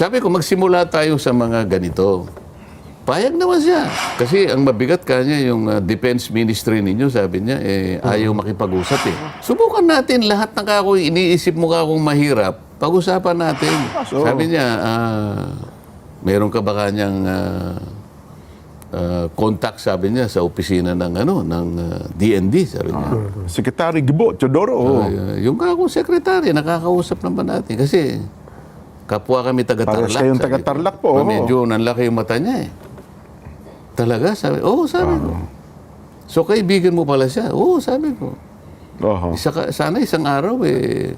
Sabi ko, magsimula tayo sa mga ganito. Payag naman siya. Kasi ang mabigat kanya yung defense ministry ninyo, sabi niya, ayaw makipag-usap eh. Subukan natin lahat ng kako, iniisip mo ka kung mahirap, pag-usapan natin. Sabi niya, meron ka ba kanyang contact, sabi niya, sa opisina ng DND, sabi niya. Secretary Gibo, Teodoro. Yung kako sekretary, nakakausap naman natin. Kasi kapwa kami taga-Tarlac. Pares kayong taga-Tarlac po. Medyo nanlaki yung mata niya eh. Talaga? Sabi, sabi ko. So, kaibigan mo pala siya? Sabi ko. Sana isang araw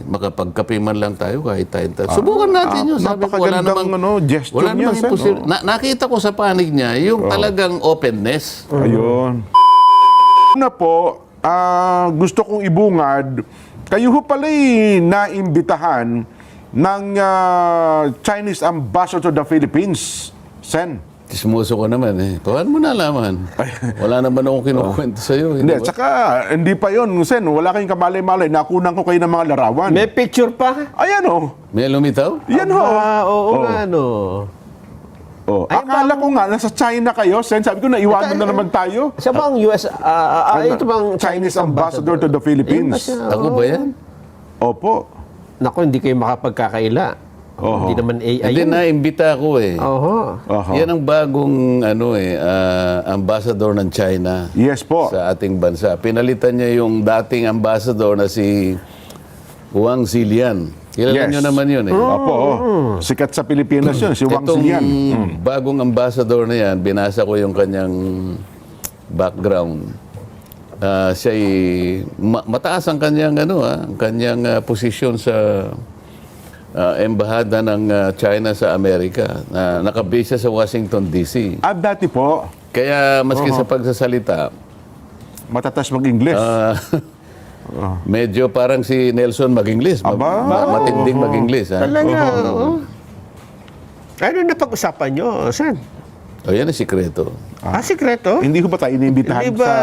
makapagkape man lang tayo kahit tayo. Subukan natin yun. Sabi ko, wala namang gesture niya, imposible. Nakita ko sa panig niya yung talagang openness. Ayun. Na po, gusto kong ibungad, kayo ho pala'y naimbitahan ng Chinese Ambassador to the Philippines, Sen. Tismoso ko naman eh. Paano mo nalaman? Wala naman akong kinukwento sa'yo. Hindi, tsaka hindi pa yun, Sen. Wala kayong kamalay-malay. Nakunan ko kayo ng mga larawan. May picture pa? Ayan o. May lumitaw? Yan ho. Oo nga, no. Akala ko nga, nasa China kayo, Sen. Sabi ko, naiwanan na naman tayo. Siya ba ang US, ito bang Chinese Ambassador to the Philippines. Ako ba yan? Opo. Naku, hindi kayo makapagkakaila. Hindi naman AI. Hindi, naimbita ako eh. Yan ang bagong ambassador ng China. Yes po. Sa ating bansa. Pinalitan niya yung dating ambassador na si Wang Zilian. Kilala niyo naman yun eh. Opo. Sikat sa Pilipinas yun, si Wang Zilian. Bagong ambassador na yan, binasa ko yung kanyang background. Siya'y mataas ang kanyang posisyon sa embahada ng China sa Amerika na nakabase sa Washington, D.C. Dati po. Kaya maski sa pagsasalita, matatas mag-Ingles. Medyo parang si Nelson mag-Ingles. Matinding mag-Ingles. Talaga, Ano na pag-usapan nyo, Sen? Yan ang sikreto. Sikreto? Hindi ko ba tayo iniimbitahan Hindi ba, sa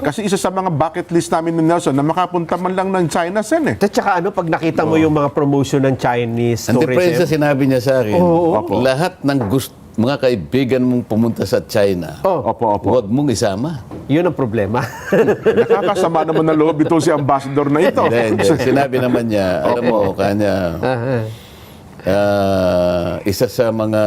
kasi isa sa mga bucket list namin ni Nelson na makapunta man lang ng China, Sen eh. At saka pag nakita mo yung mga promotion ng Chinese Ang diferensya, tourism. sinabi niya sa akin, lahat ng mga kaibigan mong pumunta sa China, huwag mong isama. Yun ang problema. Nakakasama naman na loob ito si ambassador na ito. Hindi. Sinabi naman niya, alam mo, kanya, isa sa mga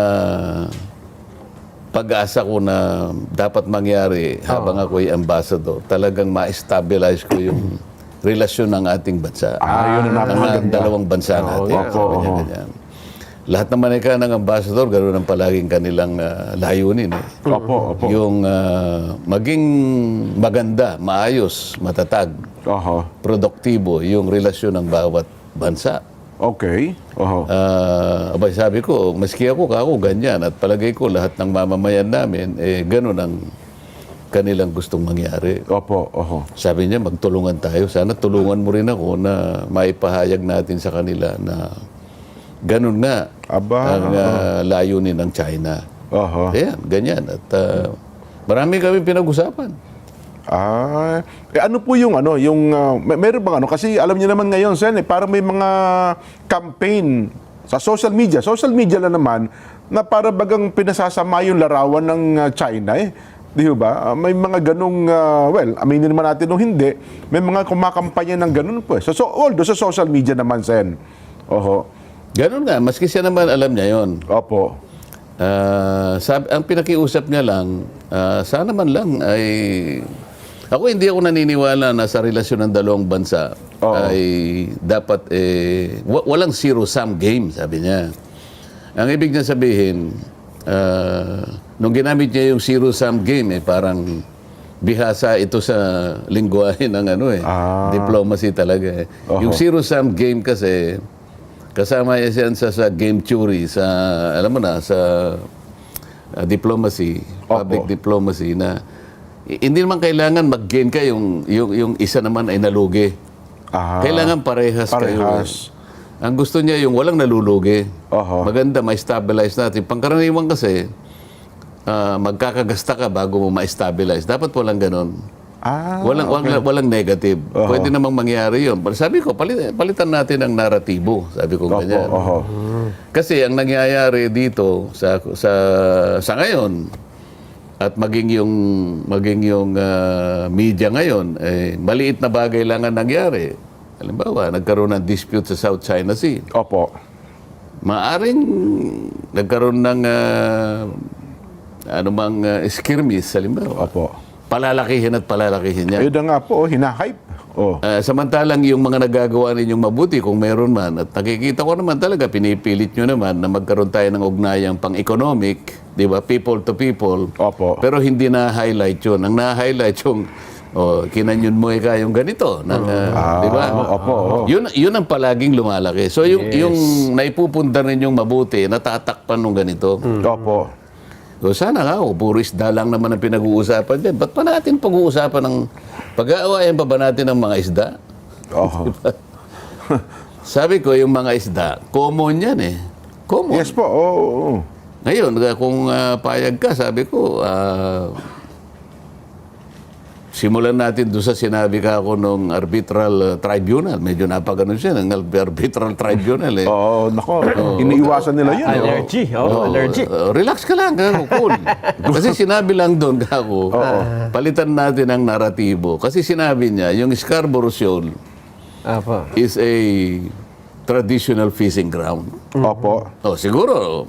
pag-asa ko na dapat mangyari habang ako'y ambassador, talagang ma-stabilize ko yung relasyon ng ating bansa. Yun ang ng dalawang bansa natin. Ganyan. Lahat naman ng ambassador, ganoon ang palaging kanilang layunin. Yung maging maganda, maayos, matatag, produktibo yung relasyon ng bawat bansa. Okay. Abay, sabi ko, maski ako ganyan. At palagay ko, lahat ng mamamayan namin, ganun ang kanilang gustong mangyari. Sabi niya, magtulungan tayo. Sana tulungan mo rin ako na maipahayag natin sa kanila na ganun nga ang layunin ng China. Ayan, ganyan. At marami kami pinag-usapan. Ano po yung meron bang kasi alam niyo naman ngayon, Sen, parang may mga campaign sa social media lang naman na para bagang pinasasama yung larawan ng China eh. Di ba? May mga ganung aminin naman natin o hindi, may mga kumakampanya ng ganun po eh. Although sa social media naman, Sen. Ganun nga, maski siya naman alam niya yon. Ang pinakiusap niya lang, sana man lang ay... Ako hindi ako naniniwala na sa relasyon ng dalawang bansa ay dapat walang zero-sum game, sabi niya. Ang ibig niya sabihin, nung ginamit niya yung zero-sum game, parang bihasa ito sa lingwahe ng diplomacy talaga. Yung zero-sum game kasi, kasama yan sa game theory, sa, alam mo na, sa diplomacy, public diplomacy na hindi naman kailangan mag-gain ka yung isa naman ay nalugi. Kailangan parehas kayo. Ang gusto niya yung walang nalulugi. Maganda, ma-stabilize natin. Pangkaraniwan kasi, magkakagasta ka bago mo ma-stabilize. Dapat walang ganon. Walang negative. Pwede namang mangyari yun. Sabi ko, palitan natin ang naratibo. Sabi ko ganyan. Kasi ang nangyayari dito sa ngayon at maging yung media ngayon, maliit na bagay lang ang nangyari. Halimbawa, nagkaroon ng dispute sa South China Sea. Opo. Maaring nagkaroon ng skirmish, halimbawa. Opo. Palalakihin at palalakihin niya. Ayun na nga po, hinahype. Oh. Samantalang yung mga nagagawa ninyong mabuti, kung meron man, at nakikita ko naman talaga, pinipilit nyo naman na magkaroon tayo ng ugnayang pang-economic, di ba? People to people. Opo. Pero hindi na-highlight yun. Ang na-highlight yung, kinanyon mo yung ganito. Di ba? Opo. Yun ang palaging lumalaki. So yung naipupundar ninyong mabuti, natatakpan nung ganito. Opo. So sana nga, puro isda lang naman ang pinag-uusapan dyan. Ba't pa natin pag-uusapan ng... Pag-aawayan pa ba natin ng mga isda? Oho. Sabi ko, yung mga isda, common yan eh. Common. Yes po, oo. Ngayon, kung payag ka, sabi ko, simulan natin doon sa sinabi ka ako nung arbitral tribunal. Medyo napaganon siya ng arbitral tribunal eh. Oo, nako. Iniiwasan nila yun. Allergy. Allergy. Relax ka lang, cool. Kasi sinabi lang doon, kako, palitan natin ang naratibo. Kasi sinabi niya, yung Scarborough Shoal Apo. is a traditional fishing ground. Opo. Siguro,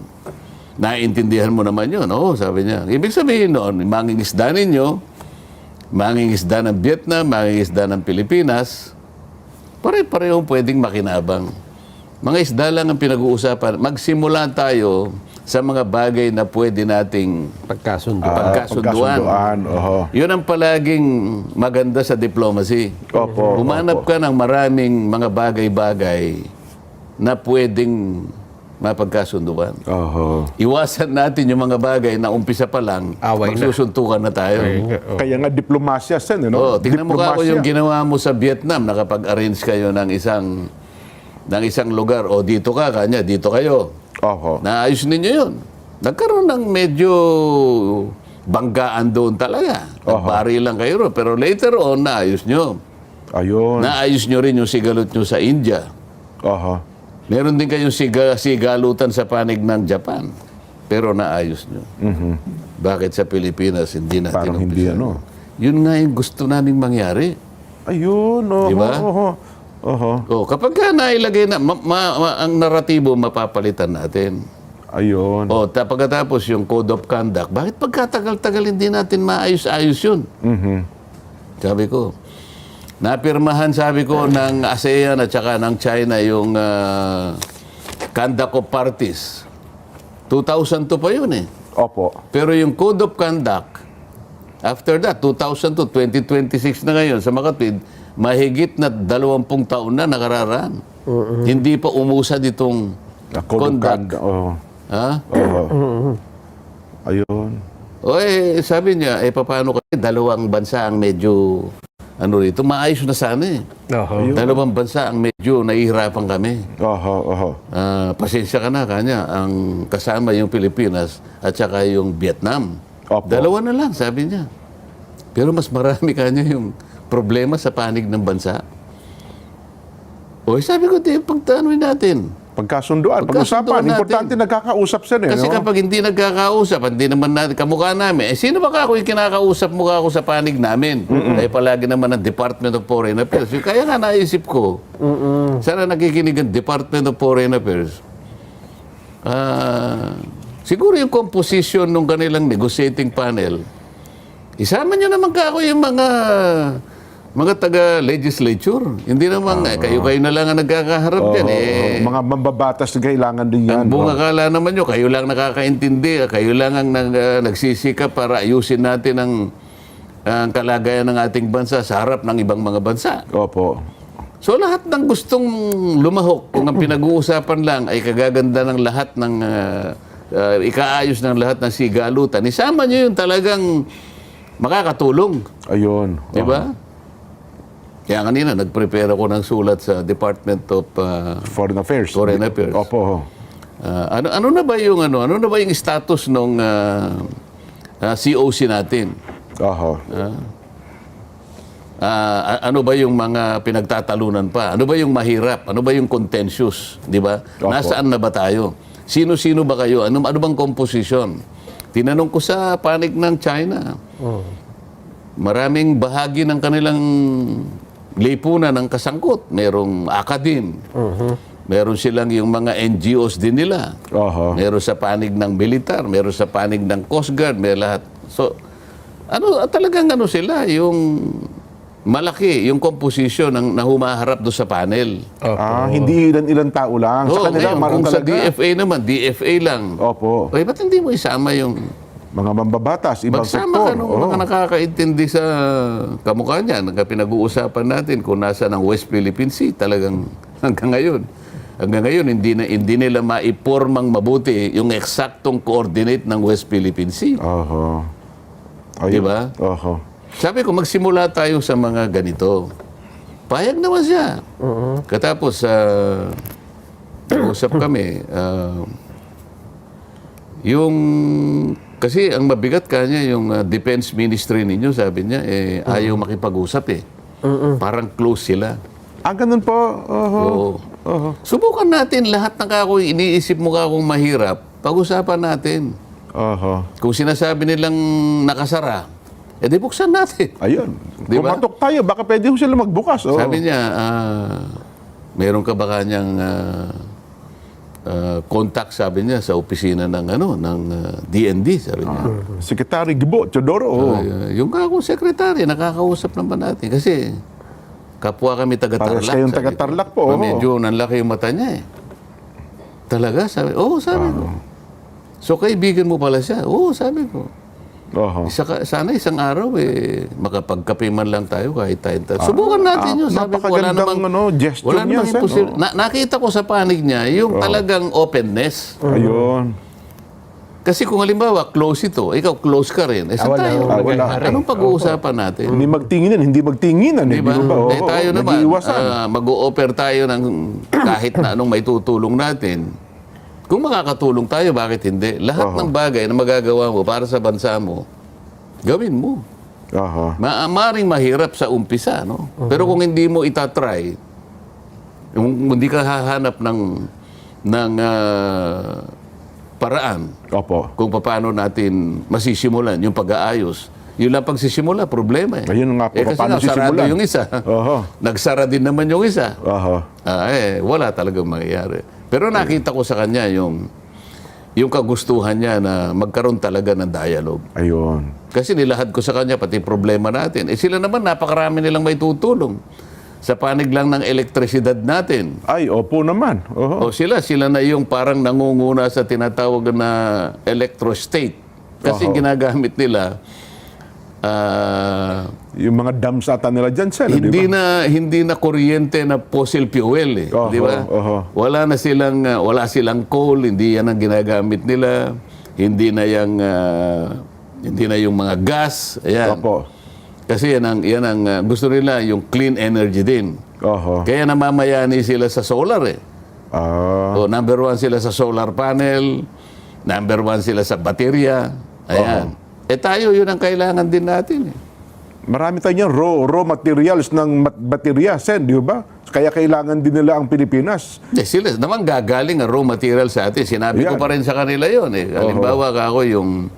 naiintindihan mo naman yun. Sabi niya. Ibig sabihin noon, mangingisda ninyo, mangingisda ng Vietnam, mangingisda ng Pilipinas, pare-pareho pwedeng makinabang. Mga isda lang ang pinag-uusapan. Magsimula tayo sa mga bagay na pwede nating pagkasunduan. Oho. Yun ang palaging maganda sa diplomacy. Opo. Humanap ka ng maraming mga bagay-bagay na pwedeng mapagkasunduan. Oho. Iwasan natin yung mga bagay na umpisa pa lang, Away na. magsusuntukan na tayo. Kaya nga diplomasya sen, no? Tingnan mo kako yung ginawa mo sa Vietnam, nakapag-arrange kayo ng isang lugar, dito ka, kanya, dito kayo. Oho. Naayos ninyo yun. Nagkaroon ng medyo banggaan doon talaga. Nagbari lang kayo, pero later on, naayos nyo. Ayun. Naayos nyo rin yung sigalot nyo sa India. Oho. Meron din kayong sigalutan sa panig ng Japan. Pero naayos nyo. Bakit sa Pilipinas hindi natin Parang hindi umpisa? Yun nga yung gusto naming mangyari. Ayun. Oho. Di ba? Oho. Kapag ka nailagay na, ang naratibo mapapalitan natin. Ayun. Pagkatapos yung Code of Conduct, bakit pagkatagal-tagal hindi natin maayos-ayos yun? Sabi ko, napirmahan, sabi ko, ng ASEAN at saka ng China yung Conduct of Parties. 2002 pa yun eh. Opo. Pero yung Code of Conduct, after that, 2002, 2026 na ngayon, sa Makatwid, mahigit na 20 taon na nakararaan. Hindi pa umusad itong conduct. Oho. Ha? Oho. Ayun. Sabi niya, paano kasi dalawang bansa ang medyo rito, maayos na sana eh. Dalawang bansa ang medyo nahihirapan kami. Oho. Pasensya ka na, kanya, ang kasama yung Pilipinas at saka yung Vietnam. Opo. Dalawa na lang, sabi niya. Pero mas marami kanya yung problema sa panig ng bansa. Sabi ko, pagtanuin natin. Pagkasunduan, Pagkasunduan pag-usapan. natin. Importante nagkakausap sen, Kasi no? kapag hindi nagkakausap, hindi naman natin, kamukha namin, sino ba ako yung kinakausap mukha ako sa panig namin? Palagi naman ang Department of Foreign Affairs. Kaya nga naisip ko, sana nakikinig ang Department of Foreign Affairs. Siguro yung composition ng kanilang negotiating panel, isama nyo naman kako yung mga taga-legislature. Hindi naman, kayo-kayo na lang ang nagkakaharap dyan. Mga mambabatas na kailangan din yan. Ang bunga kala naman nyo, kayo lang nakakaintindi, kayo lang ang nagsisikap para ayusin natin ang kalagayan ng ating bansa sa harap ng ibang mga bansa. Opo. So lahat ng gustong lumahok, kung ang pinag-uusapan lang ay kagaganda ng lahat ng, ikaayos ng lahat ng sigalutan, isama nyo yung talagang makakatulong. Ayun. Di ba? Kaya kanina, nag-prepare ako ng sulat sa Department of Foreign Affairs. Foreign Affairs. Opo. Ano na ba yung status ng COC natin? Oho. ano ba yung mga pinagtatalunan pa? Ano ba yung mahirap? Ano ba yung contentious? Di ba? Opo. Nasaan na ba tayo? Sino-sino ba kayo? Ano bang composition? Tinanong ko sa panig ng China. Maraming bahagi ng kanilang lipunan ng kasangkot. Merong academe. Meron silang yung mga NGOs din nila. Oho. Meron sa panig ng militar, meron sa panig ng Coast Guard, may lahat. So, talagang sila, yung malaki, yung composition ng nahumaharap doon sa panel. Hindi ilan tao lang. Sa kanila, ngayon, maroon kung sa talaga. DFA naman, DFA lang. Opo. Okay, ba't hindi mo isama yung Mga mambabatas, ibang magsama ka sektor. nung Oo. mga nakakaintindi sa kamukha niya. Pinag-uusapan natin kung nasa ng West Philippine Sea talagang hanggang ngayon. Hanggang ngayon, hindi nila maipormang mabuti yung eksaktong coordinate ng West Philippine Sea. Oho. Di ba? Oho. Sabi ko, magsimula tayo sa mga ganito. Payag naman siya. Katapos, usap kami, kasi ang mabigat kanya, yung defense ministry ninyo, sabi niya, ayaw makipag-usap eh. Parang close sila. Ganun po. Oho. Oo. Subukan natin lahat ng iniisip mo kung mahirap, pag-usapan natin. Oho. Kung sinasabi nilang nakasara, di buksan natin. Ayun. Di ba? Kumatok tayo, baka pwede ko sila magbukas. Oo. Sabi niya, meron ka ba kanyang contact, sabi niya, sa opisina ng DND, sabi niya. Secretary Gibo, Teodoro. Oo. Yung akong sekretary, nakakausap naman natin. Kasi kapwa kami taga-Tarlac. Pares kayong sabi ko. taga-Tarlac po, oo. Medyo nanlaki yung mata niya eh. Talaga? Sabi, sabi ko. So kaibigan mo pala siya? Oo, sabi ko. Oho. Sana isang araw makapagkape man lang tayo kahit tayo. Subukan natin yun. Sabi ko, wala napakagandang, namang, gesture wala niya, namang Sen. imposible. Nakita ko sa panig niya yung talagang openness. Ayun. Kasi kung halimbawa, close ito, ikaw close ka rin. Saan tayo? wala. Anong pag-uusapan natin? Hindi magtinginan. Diba? Di ba? Oo, Tayo naman, nag-iiwasan. mag-o-offer tayo ng kahit na anong may tutulong natin. Kung makakatulong tayo, bakit hindi? Lahat ng bagay na magagawa mo para sa bansa mo, gawin mo. Oho. Maaring mahirap sa umpisa, no? Pero kung hindi mo itatry, hindi ka hahanap ng paraan Opo. kung paano natin masisimulan yung pag-aayos. Yun lang pagsisimula, problema eh. Ayun nga po, kasi paano sarado sisimulan? yung isa. Oho. Nagsara din naman yung isa. Oho. Wala talagang mangyayari. Pero nakita ko sa kanya yung kagustuhan niya na magkaroon talaga ng dialogue. Ayun. Kasi nilahad ko sa kanya pati problema natin. Sila naman napakarami nilang may tutulong sa panig lang ng elektrisidad natin. Ay, opo naman. Oho. O sila na yung parang nangunguna sa tinatawag na electrostate. Kasi ginagamit nila Yung mga dams ata nila dyan, Sen. hindi di ba? hindi na kuryente na fossil fuel eh, Oho, di ba? oho. Wala silang coal, hindi yan ang ginagamit nila. Hindi na yung mga gas, ayan. Opo. Kasi yan ang gusto nila, yung clean energy din. Oho. Kaya namamayani sila sa solar eh. Ah. Number 1 sila sa solar panel, number 1 sila sa baterya. Ayan. Tayo, yun ang kailangan din natin eh. Marami tayong raw materials ng baterya, Sen, di ba? Kaya kailangan din nila ang Pilipinas. Sila naman gagaling ang raw material sa atin. Sinabi ko Yan. pa rin sa kanila yun eh. Halimbawa ako yung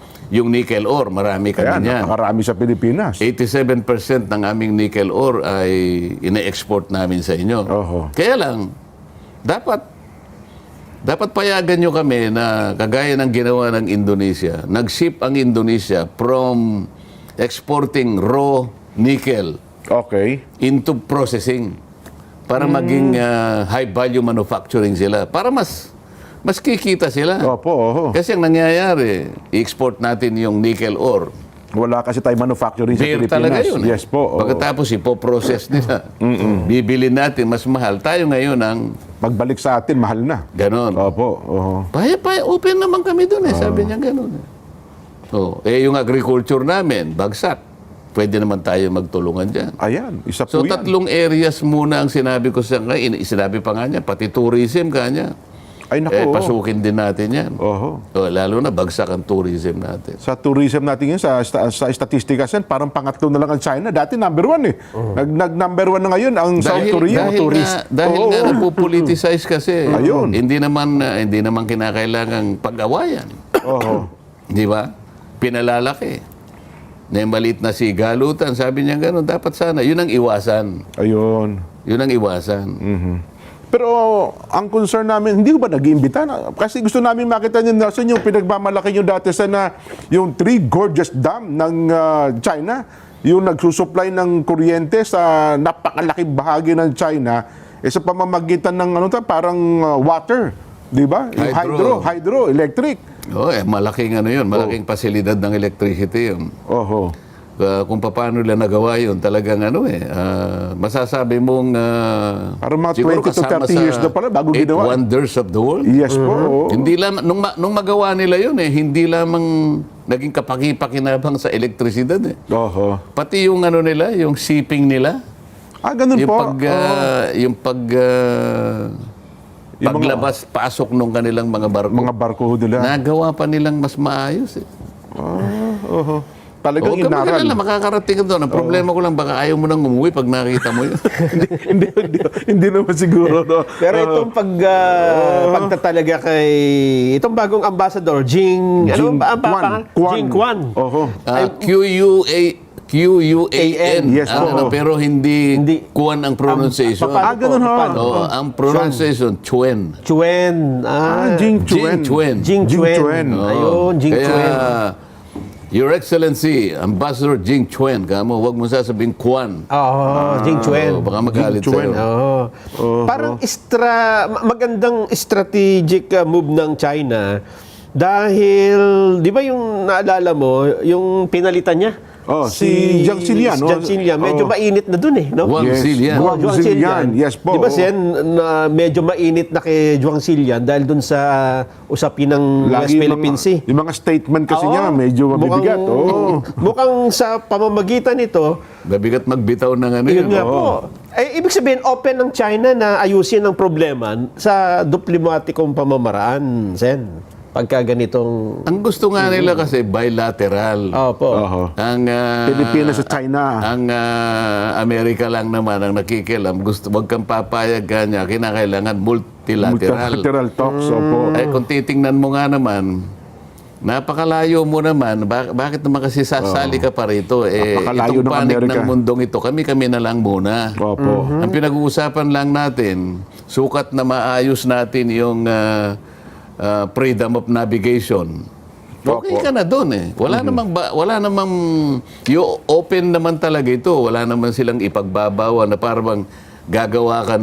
nickel ore, marami Kaya kami yan. napakarami sa Pilipinas. 87% ng aming nickel ore ay ina-export namin sa inyo. Oho. Kaya lang, dapat payagan nyo kami na kagaya ng ginawa ng Indonesia. Nag-ship ang Indonesia from exporting raw nickel Okay. into processing para maging high value manufacturing sila. Para mas kikita sila. Opo, oho. Kasi ang nangyayari, i-export natin yung nickel ore. Wala kasi tayo manufacturing sa Beer Pilipinas. talaga yun. Yes po. oo. Pagkatapos ipoprocess nila. Bibili natin mas mahal. Tayo ngayon ang Pagbalik sa atin, mahal na. ganon. Opo, oho. Open naman kami doon eh. Sabi niya gano'n. Yung agriculture namin, bagsak. Pwede naman tayo magtulungan dyan. Ayan, isa So po yan. tatlong areas muna ang sinabi ko sa kanya. Sinabi pa nga niya, pati tourism kanya. Ay, naku, oo. pasukin din natin yan. Oho. Lalo na bagsak ang tourism natin. Sa tourism natin yun, sa statistics yan, parang pangatlo na lang ang China. Dati number 1 eh. Nag-number 1 na ngayon ang South Korea. Dahil Oo. nga napupoliticize kasi. Ayun. Hindi naman kinakailangang pag-awayan. Oho. Di ba? Pinalalaki. Na yung maliit na sigalutan, sabi niya gano'n, dapat sana. Yun ang iwasan. Ayun. Yun ang iwasan. Pero ang concern namin, hindi ko ba nag-iimbita? Kasi gusto namin makita niyo, Nelson, yung pinagmamalaki nyo dati sa yung Three Gorges Dam ng China, yung nagsusupply ng kuryente sa napakalaking bahagi ng China, sa pamamagitan ng parang water, di ba? Yung hydroelectric. Malaking malaking pasilidad ng electricity yun. Oho. Kung paano nila nagawa yun, talagang masasabi mong Parang mga siguro 20 to 30 years na pala bago eight ginawa. wonders of the world. Yes po. oo. Hindi lamang, nung magawa nila yun hindi lamang naging kapaki-pakinabang sa elektrisidad Oho. Pati yung nila, yung shipping nila, Ganun yung po. paglabas, pasok nung kanilang mga barko, Mga barko nila. nagawa pa nilang mas maayos Oho. Talagang Huwag ka inaral. magalala, makakarating ka doon. Ang problema ko lang, baka ayaw mo nang umuwi pag nakita mo yun. hindi naman siguro. No? Pero itong pagtatalaga kay itong bagong ambassador, Jing Kwan. Oho. Q-U-A-N. Yes, oo. Pero hindi Hindi. Kuan ang pronunciation. ganun ho. Ang pronunciation, Chuen. Chuen. Jing Jing Chuen. Chuen. Jing Chuen. Chuen. Ayun, Jing Kaya, Chuen. Your Excellency, Ambassador Jing Chuen, kamo, huwag mo sasabing Kwan. Jing Chuen. Baka magalit Jing Chuen. sa'yo. Parang magandang strategic move ng China dahil, di ba yung naalala mo, yung pinalitan niya? Si Jiang Xilian, no? Jiang Xilian, medyo mainit na dun no? Wang Xilian. Wang Xilian. Yes po. Di ba, Sen, na medyo mainit na kay Jiang Xilian dahil dun sa usapin ng West Philippine Sea. Yung mga statement kasi niya, medyo mabibigat. Mukhang sa pamamagitan nito, Mabigat magbitaw ng yun nga po. Ibig sabihin, open ng China na ayusin ang problema sa diplomatikong pamamaraan, Sen. Pagka ganitong... Ang gusto nga nila kasi bilateral. Opo. Ang Pilipinas sa China. Ang Amerika lang naman ang nakikialam. Wag kang papayag kanya, kinakailangan multilateral. Multilateral talks. Opo. Kung titingnan mo nga naman, napakalayo mo naman. Bakit naman kasi sasali ka pa rito? Napakalayo Itong ng panik Amerika. ng mundong ito, kami na lang muna. Opo. Ang pinag-uusapan lang natin, sukat na maayos natin yung freedom of navigation. Okay ka na doon Wala namang open naman talaga ito. Wala naman silang ipagbabawa na parang gagawa ka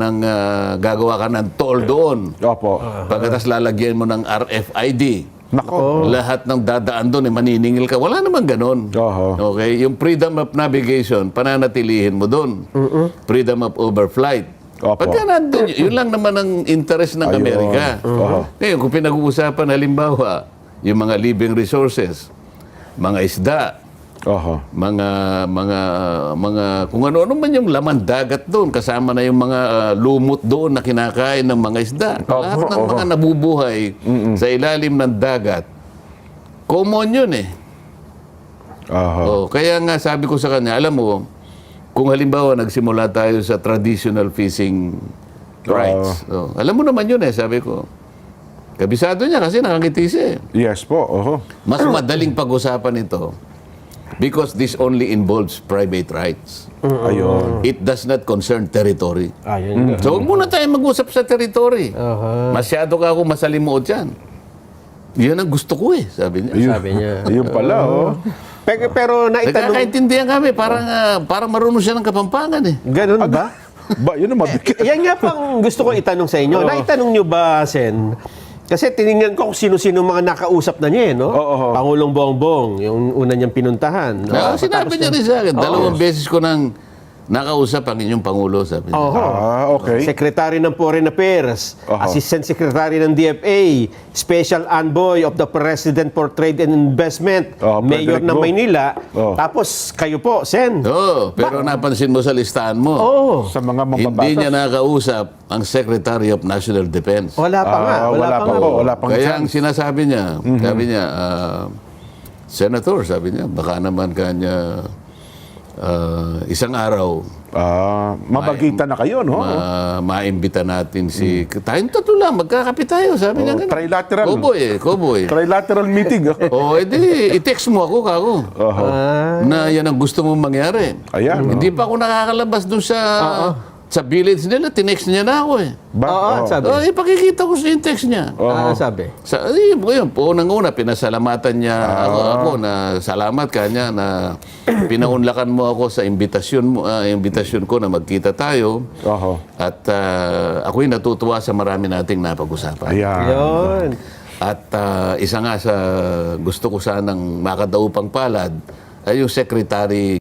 ng toll doon. Opo. Pagkatas lalagyan mo ng RFID. Nako. Lahat ng dadaan doon maniningil ka. Wala naman ganon. Oho. Okay? Yung freedom of navigation, pananatilihin mo doon. Freedom of overflight. Opo. Pagka nandun, yun lang naman ang interest ng Amerika. Ngayon, kung pinag-uusapan halimbawa, yung mga living resources, mga isda, mga kung ano man yung laman dagat doon, kasama na yung mga lumot doon na kinakain ng mga isda. Lahat ng mga nabubuhay sa ilalim ng dagat, common yun kaya nga sabi ko sa kanya, alam mo, kung halimbawa nagsimula tayo sa traditional fishing rights. Alam mo naman yun sabi ko. Kabisado niya kasi nakangiti siya Yes po. Mas madaling pag-usapan ito because this only involves private rights. Ayun. It does not concern territory. Ayun. So huwag muna tayo mag-usap sa territory. Masyado ka akong masalimuot yan. Yan ang gusto ko sabi niya. Sabi niya. Ayun pala, Pero naitanong... Nagkakaintindihan kami, parang marunong siya ng Kapampangan Ganun ba? Yun ang mabigat. Yan nga pang gusto ko itanong sa inyo. Naitanong nyo ba, Sen? Kasi tinignan ko kung sino-sino mga nakausap na niya, no? Pangulong Bongbong, yung una niyang pinuntahan. Sinabi niya rin sa akin, dalawang beses ko nang nakausap ang inyong Pangulo, sabi niya. Oho. Okay. Secretary ng Foreign Affairs, Oho. Assistant Secretary ng DFA, Special Envoy of the President for Trade and Investment, Mayor Frederick ng Go. Maynila. Oh. Tapos kayo po, Sen. Oo, pero napansin mo sa listahan mo, Oo. Sa mga hindi mambabatas. niya nakausap ang Secretary of National Defense. Wala pa nga. Wala pa nga. po. Wala pang Kaya ang chance. sinasabi niya, sabi niya, Senator, sabi niya, baka naman kanya isang araw, Mabagita na kayo, no? maimbita natin si... Tayong tatlo lang, magkakapit tayo, sabi niya. ganun. Trilateral. Koboy. Trilateral meeting. Edi, i-text mo ako, kako. Na yan ang gusto mong mangyari. Ayan. Hindi pa ako nakakalabas dun sa village nila, tinext niya na ako eh. Oo, sabi. Ipakikita ko sa yung text niya. Sabi. Yun, unang-una, pinasalamatan niya ako na salamat kanya na pinaunlakan mo ako sa imbitasyon ko na magkita tayo. Oho. At ako'y natutuwa sa marami nating napag-usapan. Ayan. Yun. At isa nga sa gusto ko sanang makadaupang palad ay yung Secretary